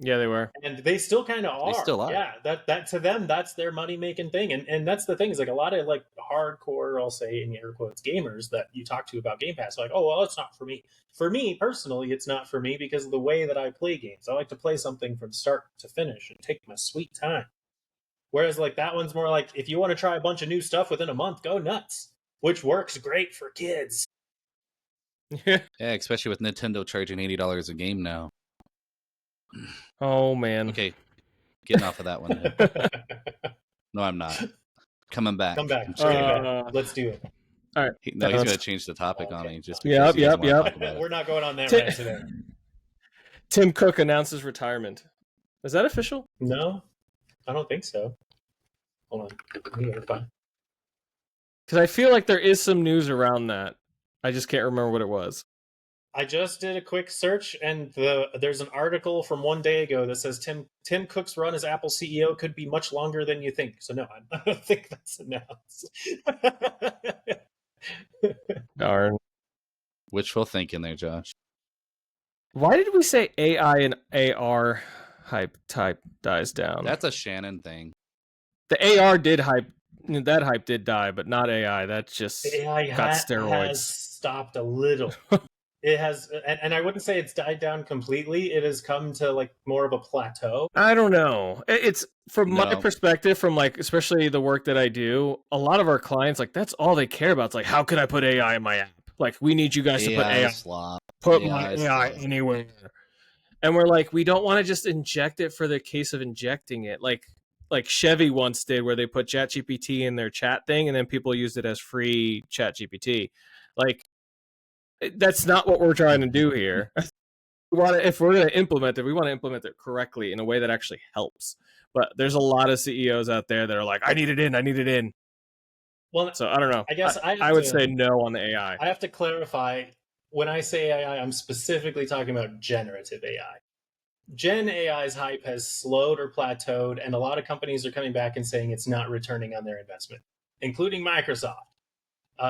Yeah, they were. And they still kind of are. They still are. Yeah, that to them, that's their money-making thing. And that's the thing, is like a lot of like hardcore, I'll say in air quotes, gamers that you talk to about Game Pass are like, oh, well, it's not for me. For me, personally, it's not for me because of the way that I play games. I like to play something from start to finish and take my sweet time. Whereas like that one's more like, if you want to try a bunch of new stuff within a month, go nuts. Which works great for kids. Yeah, especially with Nintendo charging $80 a game now. Oh, man. Okay, getting off of that one. No, I'm not. Coming back. Come back. Back. Let's do it. All right. No, he's going to change the topic on me. Just yep. We're not going on that rant today. Tim Cook announces retirement. Is that official? No, I don't think so. Hold on. Because I feel like there is some news around that. I just can't remember what it was. I just did a quick search, and there's an article from 1 day ago that says Tim Cook's run as Apple CEO could be much longer than you think. So no, I don't think that's announced. Darn. Wishful thinking there, Josh. Why did we say AI and AR hype dies down? That's a Shannon thing. The AR did hype. That hype did die, but not AI. That just AI got steroids. Has stopped a little. It has, and I wouldn't say it's died down completely. It has come to like more of a plateau. I don't know. It's from my perspective, from like especially the work that I do. A lot of our clients, like that's all they care about. It's like, how can I put AI in my app? Like, we need you guys to put AI. Put my AI anywhere. And we're like, we don't want to just inject it for the case of injecting it. Like Chevy once did, where they put ChatGPT in their chat thing, and then people used it as free ChatGPT. Like, that's not what we're trying to do here. If we're going to implement it, we want to implement it correctly in a way that actually helps. But there's a lot of CEOs out there that are like, I need it in. Well, so I don't know. I guess I would say no on the AI. I have to clarify. When I say AI, I'm specifically talking about generative AI. Gen AI's hype has slowed or plateaued, and a lot of companies are coming back and saying it's not returning on their investment, including Microsoft.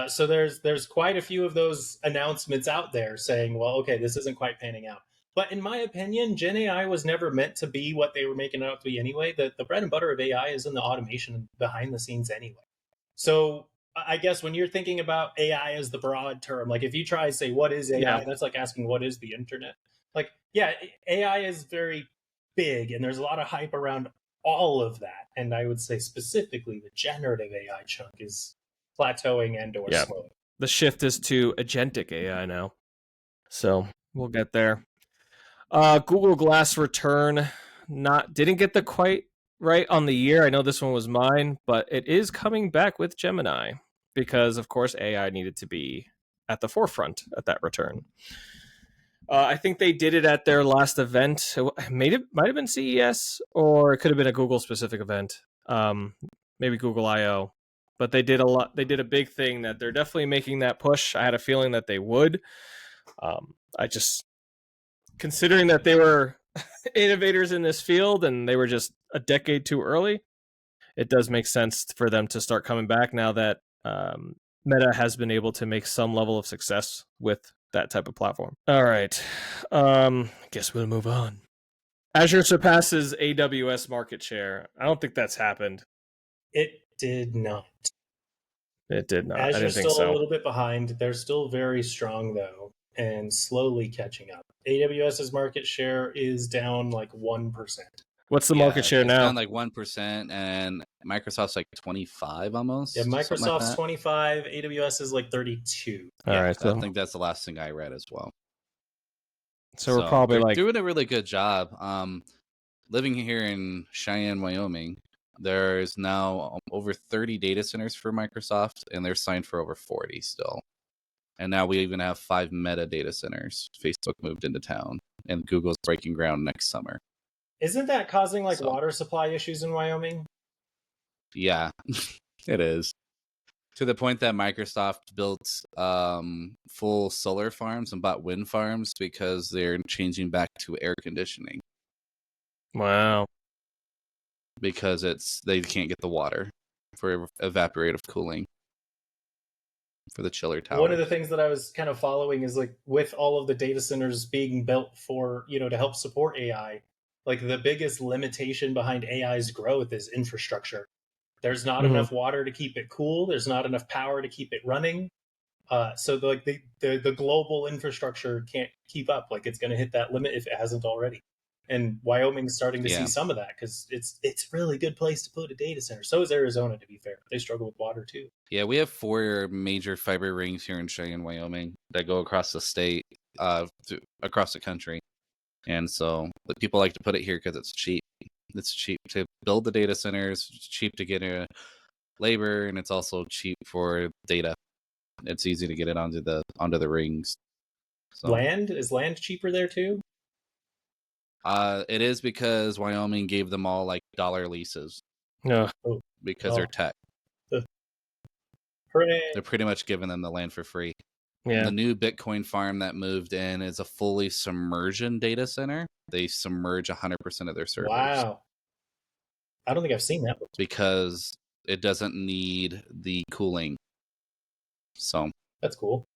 So there's quite a few of those announcements out there saying, well, okay, this isn't quite panning out. But in my opinion, Gen AI was never meant to be what they were making it out to be anyway. The bread and butter of AI is in the automation behind the scenes anyway. So I guess when you're thinking about AI as the broad term, like if you try to say, what is AI? That's like asking, what is the internet? Like, yeah, AI is very big, and there's a lot of hype around all of that. And I would say specifically the generative AI chunk is plateauing and or slowing. The shift is to agentic AI now. So we'll get there. Google Glass return didn't get the quite right on the year. I know this one was mine, but it is coming back with Gemini because, of course, AI needed to be at the forefront at that return. I think they did it at their last event. It might have been CES, or it could have been a Google specific event. Maybe Google I/O. But they did a big thing that they're definitely making that push. I had a feeling that they would. Considering that they were innovators in this field and they were just a decade too early, it does make sense for them to start coming back now that Meta has been able to make some level of success with that type of platform. All right. Guess we'll move on. Azure surpasses AWS market share. I don't think that's happened. It did not. It did not. I Azure's didn't think still a so. little bit behind. They're still very strong though, and slowly catching up. AWS's market share is down like 1%. What's the market share it's now? down like 1%, and Microsoft's like 25 almost. Yeah, something like Microsoft's that. 25, AWS is like 32. All Yeah. right, so I think that's the last thing I read as well. So we're probably they're like doing a really good job. Living here in Cheyenne, Wyoming, there's now over 30 data centers for Microsoft, and they're signed for over 40 still. And now we even have 5 Meta data centers. Facebook moved into town, and Google's breaking ground next summer. Isn't that causing like So- water supply issues in Wyoming? Yeah, it is. To the point that Microsoft built full solar farms and bought wind farms because they're changing back to air conditioning wow. because they can't get the water for evaporative cooling for the chiller tower. One of the things that I was kind of following is like with all of the data centers being built for, to help support AI, like the biggest limitation behind AI's growth is infrastructure. There's not enough water to keep it cool. There's not enough power to keep it running. So the global infrastructure can't keep up. Like it's going to hit that limit if it hasn't already. And Wyoming's starting to see some of that because it's a really good place to put a data center. So is Arizona, to be fair. They struggle with water too. Yeah, we have 4 major fiber rings here in Cheyenne, Wyoming that go across the state, across the country. And so people like to put it here because it's cheap. It's cheap to build the data centers, it's cheap to get labor, and it's also cheap for data. It's easy to get it onto the rings. So, Is land cheaper there too? it is because Wyoming gave them all like dollar leases. Yeah. Because they're tech. Hooray. They're pretty much giving them the land for free. Yeah. The new Bitcoin farm that moved in is a fully submersion data center. They submerge 100% of their servers. Wow. I don't think I've seen that before. Because it doesn't need the cooling. So that's cool.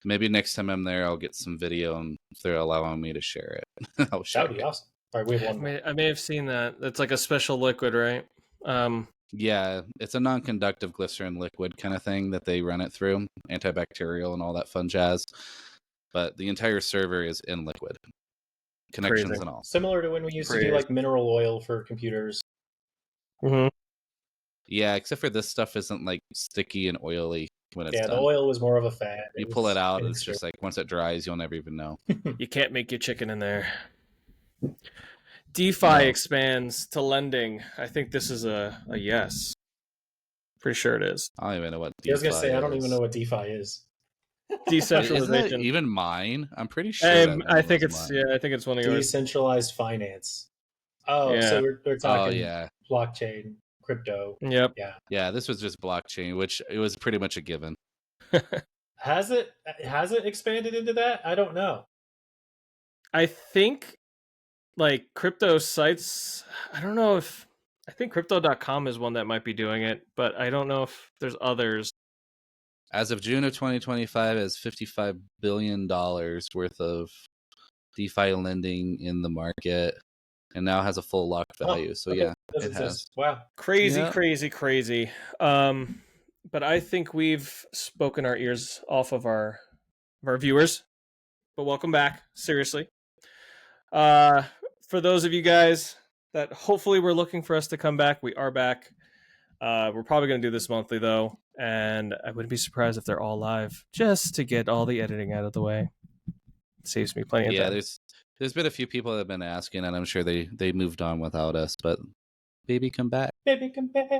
Maybe next time I'm there, I'll get some video, and if they're allowing me to share it, I'll share it. That would be awesome. All right, we have one more. I may have seen that. That's like a special liquid, right? Yeah, it's a non-conductive glycerin liquid kind of thing that they run it through, antibacterial and all that fun jazz. But the entire server is in liquid, connections and all. Similar to when we used to do like mineral oil for computers. Mm-hmm. Yeah, except for this stuff isn't like sticky and oily when it's done. The oil was more of a fat. You pull it out, it's just like once it dries, you'll never even know. You can't make your chicken in there. DeFi expands to lending. I think this is a yes. Pretty sure it is. I don't even know what DeFi I was going to say, is. I don't even know what DeFi is. Decentralization. Isn't it even mine? I'm pretty sure. I think it's mine. Yeah, I think it's one of yours. Decentralized finance. Oh, yeah. So we're talking blockchain, crypto. Yep. Yeah, this was just blockchain, which it was pretty much a given. Has it expanded into that? I don't know. I think like crypto sites, I don't know if I think crypto.com is one that might be doing it, but I don't know if there's others. As of June of 2025, it has $55 billion worth of DeFi lending in the market, and now has a full locked value. So yeah, it has. Wow. Crazy. But I think we've spoken our ears off of our viewers. But welcome back, seriously. For those of you guys that hopefully were looking for us to come back, we are back. We're probably going to do this monthly, though, and I wouldn't be surprised if they're all live, just to get all the editing out of the way. It saves me plenty of time. Yeah, there's been a few people that have been asking, and I'm sure they moved on without us, but baby, come back. Baby, come back.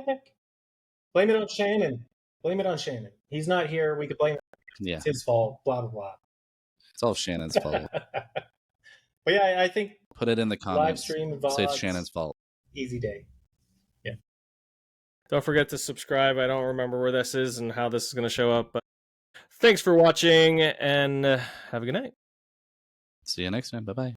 Blame it on Shannon. He's not here. We could blame it. Yeah. It's his fault. Blah, blah, blah. It's all Shannon's fault. But yeah, I think put it in the comments. Live stream, VODs, say it's Shannon's fault. Easy day. Yeah. Don't forget to subscribe. I don't remember where this is and how this is going to show up, but thanks for watching, and have a good night. See you next time. Bye-bye.